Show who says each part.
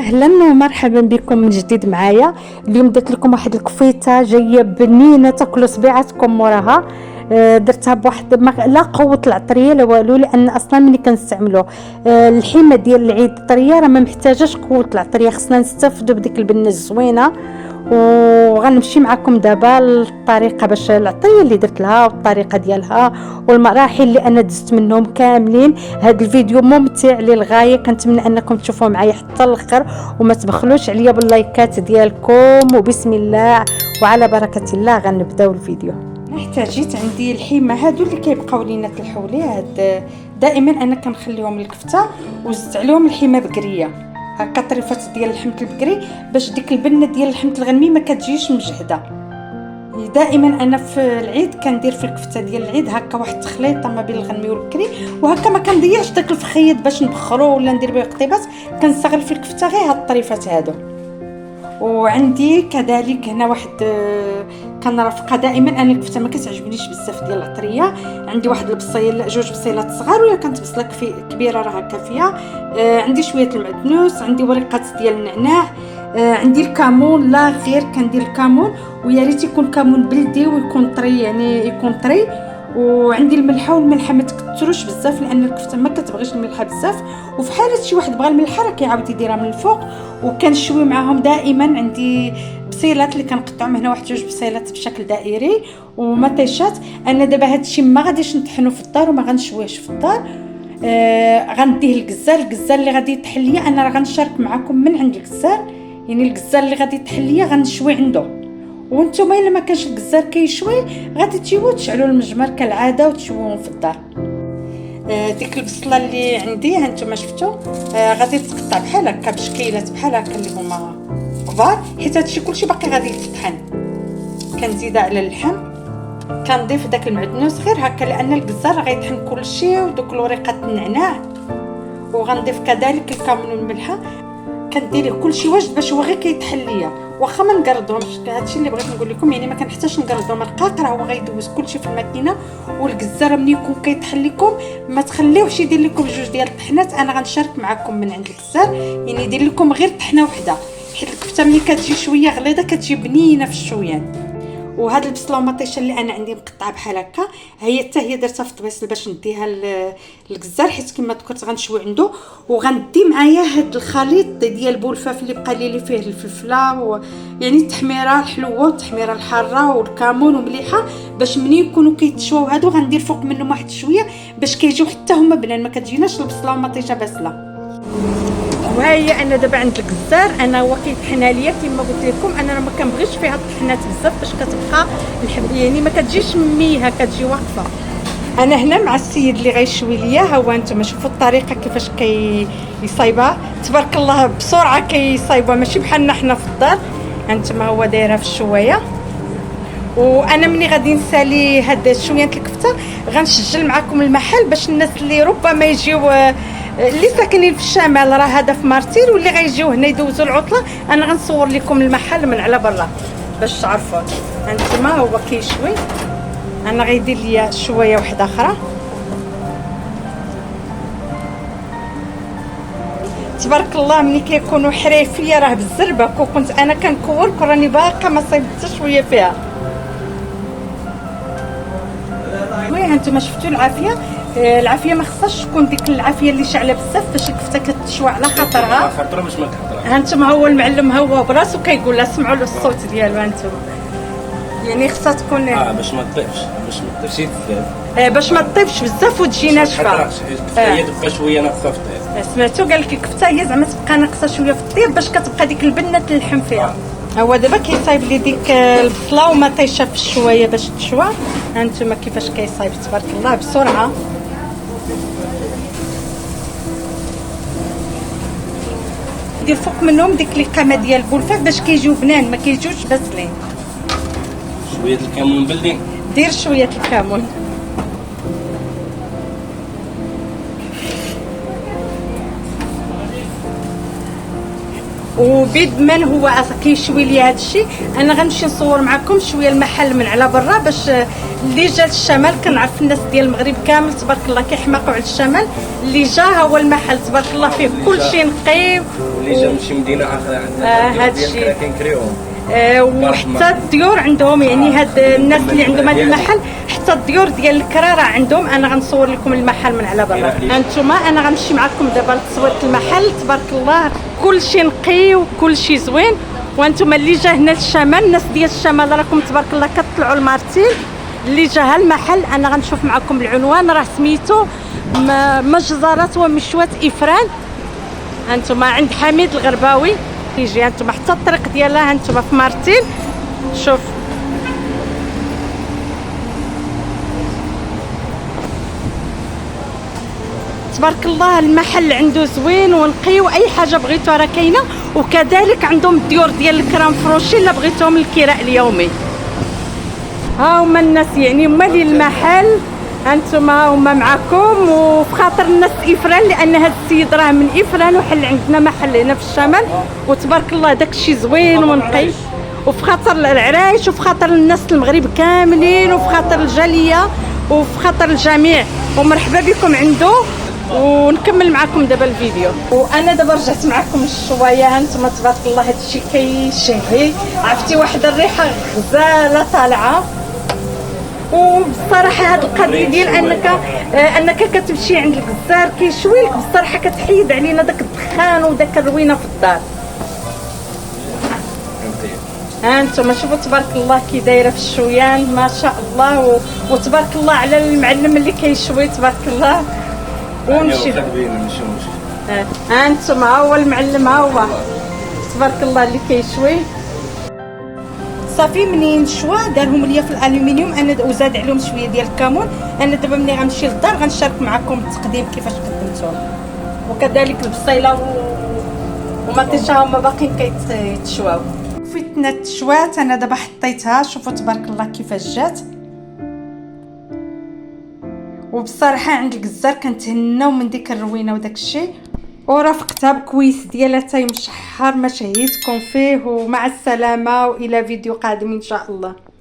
Speaker 1: اهلا ومرحبا بكم من جديد معايا. اليوم درت لكم واحد الكفيته جايه بنينه تاكلوا صبيعاتكم موراها. درتها بواحد لا قوه العطريه لا والو، لان اصلا ملي كنستعملوا الحيمه ديال العيد الطريه راه ما محتاجاش قوه العطريه، خصنا نستافدوا بديك البنه الزوينه. وغنمشي معكم دابا الطريقه باش العطريه اللي درت لها والطريقه ديالها والمراحل اللي انا دزت منهم كاملين. هذا الفيديو ممتع للغايه، كنتمنى انكم تشوفوه معايا حتى الاخر وما تبخلوش عليا باللايكات ديالكم. وبسم الله وعلى بركه الله غنبداو الفيديو. احتاجيت عندي الحيمه هادو اللي كيبقاو لينا تلحولي، هاد دائما انا كنخليهم الكفته وزدت عليهم الحيمه بقريه هكا طريفات ديال اللحمه البقري باش ديك البنه ديال اللحمه الغنمي ما كتجيش مجهده. دائما انا في العيد كندير في الكفته ديال العيد هكا واحد التخليطه ما بين الغنمي والبقري، وهكا ما كنضيعش داك الفخيط باش نبخرو ولا ندير به قطيبات، كنستغل في الكفته غير هاد الطريفات هادو. وعندي كذلك هنا واحد كنرافقها دائما انا الكفته ما كتعجبنيش بزاف ديال العطريه. عندي واحد البصيل، جوج بصيلات صغار ولا كانت بصله كبيره راه كافيه. عندي شويه المعدنوس، عندي ورقات ديال النعناع، عندي الكمون، لا غير كندير الكمون ويا ريت يكون كمون بلدي ويكون طري، يعني يكون طري. وعندي الملحه، والملحه ما تكثروش بزاف لان الكفته ما كتبغيش الملحه بزاف، وفي حاله شي واحد بغى الملحه راه كيعاود يديرها من الفوق. وكنشوي معاهم دائما عندي بصيلات اللي كنقطعهم هنا واحد جوج بصيلات بشكل دائري ومطيشات. انا دابا هادشي ما غاديش نطحنو في الدار وما غنشويهش في الدار. غنديه الكزار اللي غادي يطحن ليا انا راه غنشارك معكم من عند الكزار، يعني الكزار اللي غادي يطحن ليا غنشوي عنده. وانتم الا ما كانش الكزار كيشوي غادي تجيبوا تشعلوا المجمر كالعاده وتشويوهم في الدار. ديك البصله اللي عندي ها نتوما شفتوا غادي تقطع بحال هكا بشكيلات بحال هكا اللي هما كبار، حيت هادشي كلشي باقي غادي يتطحن. كنزيدها على اللحم، كنضيف داك المعدنوس غير هكا لان الكزار غيطحن كلشي ودوك الورقات النعناع، وغنضيف كذلك الكمون والملحه. كندير كلشي واجد باش هو غير كيطحن ليا، واخا ما نقردهمش. هادشي اللي بغيت نقول لكم، يعني ما كنحتاجش نقردهم رقاق، راه هو غيدوز كلشي في الماكينه. والكزار ملي يكون كيطحن لكم ما تخليوهش يدير لكم جوج ديال الطحنات، انا غنشارك معكم من عند الكزار، يعني يدير لكم غير طحنه وحده، حيت الكفته ملي كتجي شويه غليظه كتجي بنينه في الشويان. وهاد البصله ومطيشه اللي انا عندي مقطعه بحال هكا هي حتى هي درتها في الطبيصل باش نديها للكزار، حيت كما ذكرت غنشوي عنده. وغندي معايا هاد الخليط ديال بولفاف اللي بقى لي فيه الفلفله يعني التحميره الحلوه والتحميره الحاره والكمون ومليحه، باش ملي يكونوا كيتشواو هادو غندير فوق منهم واحد شويه باش كيجيو حتى هما بنان، ما كتجيناش البصله ومطيشه باسله. وهي انا دابا عند الكزار، انا هو كيطحنها ليا كما قلت لكم، انا ما كنبغيش فيها الطحنات بزاف باش كتبقى يعني ما كتجيش مميهه، كتجي واقفه. انا هنا مع السيد اللي غيشوي ليا، ها هو انتم شوفوا الطريقه كيفاش كيصايبها، تبارك الله بسرعه كيصايبها، ماشي بحالنا حنا في الدار. انتم هو دايرها في الشوايه. وانا ملي غادي نسالي هاد شويه الكفته غنسجل معكم المحل باش الناس اللي ربما يجيو اللي ساكنين في الشمال، راه هذا في مارتير، واللي غيجيو هنا يدوزوا العطله انا غنصور لكم المحل من على برا باش تعرفوا. هانتوما هو كيشوي، انا غيدير ليا شويه واحده اخرى. تبارك الله ملي كيكونوا حريفيه راه بالزربه، كنت انا كنكور راني باقا ما صايبت حتى شويه فيها. المهم هانتوما شفتوا العافيه ما خصهاش تكون ديك العافيه اللي شعله بزاف باش الكفته كتشوى على خاطرها. باش ما كتهضرش. هانتوما هو المعلم هو براسو كيقول لها سمعوا له الصوت ديالو. هانتوما يعني خصها تكون
Speaker 2: باش ما تطيبش بزاف.
Speaker 1: باش ما تطيبش بزاف وتجي ناشفه.
Speaker 2: الكفته هي تبقى شويه ناقصه في الطيب.
Speaker 1: سمعتوا قال لك الكفته هي زعما تبقى ناقصه شويه في الطيب باش كتبقى ديك البنه تلحم فيها. هو دابا كيصايب لي ديك البصله ومطيشه في الشوايه باش تشوى. هانتوما كيفاش كيصايب تبارك الله بسرعه. دير فوق منهم ديك القامه ديال البولفاف باش كيجيو بنان، ما كيجيوش باسلين.
Speaker 2: شويه الكمون بلدي،
Speaker 1: دير شويه الكمون. وبيد من هو كيشوي لي هذا الشيء. انا غنمشي نصور معكم شويه المحل من على برا باش اللي جا الشمال. كنعرف الناس ديال المغرب كامل تبارك الله كيحماقوا على الشمال. اللي جا هو المحل تبارك الله فيه كل شيء نقي.
Speaker 2: واللي جا من شي مدينه اخرى عندنا
Speaker 1: هذا الشيء
Speaker 2: كنكريوهم.
Speaker 1: وحتى الديور عندهم، يعني هاد الناس اللي عندهم هذا المحل حتى الديور ديال الكرا راه عندهم. انا غنصور لكم المحل من على برا. انتما انا غنمشي معكم دابا لتصوير المحل. تبارك الله كل شيء نقي وكل شيء زوين. وانتم اللي جا هنا للشمال، الناس ديال الشمال راكم تبارك الله كتطلعوا المارتين. اللي جا هالمحل انا غنشوف معكم العنوان، راه سميتو مجزرة ومشوات افران. انتما عند حميد الغرباوي. كيجي انتما حتى الطريق ديالها انتما في مارتين. شوف تبارك الله المحل عنده زوين ونقي، واي حاجه بغيتوها راه كاينه. وكذلك عندهم الديور ديال الكرا مفروشين الا بغيتوهم الكراء اليومي. ها هما الناس يعني مالي المحل، انتما هما معكم. وفي خاطر الناس افران لان هذا السيد راه من افران وحل عندنا محل هنا في الشمال. وتبارك الله داكشي زوين ونقي. وفي خاطر العرايش وفي خاطر الناس المغرب كاملين وفي خاطر الجاليه وفي خاطر الجميع. ومرحبا بكم عنده. ونكمل معكم دابا الفيديو. وانا دابا رجعت معكم الشوايه. هانتوما تبارك الله هذا الشيء كيشهي. عرفتي واحد الريحه غزاله طالعه. وبصراحه هاد القضيه ديال انك كتمشي عند الجزار كيشوي لك، بصراحه كتحيد علينا داك الدخان وداك الروينه في الدار. هانتوما شوفوا تبارك الله كي دايره في الشويان ما شاء الله. وتبارك الله على المعلم اللي كيشوي تبارك الله. ونمشي هانتوما ها هو المعلم، ها هو تبارك الله اللي كيشوي. صافي منين شوا دارهم ليا في الالومنيوم انا وزاد عليهم شويه ديال الكمون. انا دابا ملي غنمشي للدار غنشارك معكم التقديم كيفاش قدمتهم. وكذلك البصيله ومطيشه هما باقيين كيتشواو. فتنا تشوات انا دابا حطيتها. شوفوا تبارك الله كيفاش جات. وبصراحه عند الجزار كنتهناو من ديك الروينه وداك الشيء. ورافقتها بكويس ديالها تاي مشحر ما شهيتكم فيه. ومع السلامه والى فيديو قادم ان شاء الله.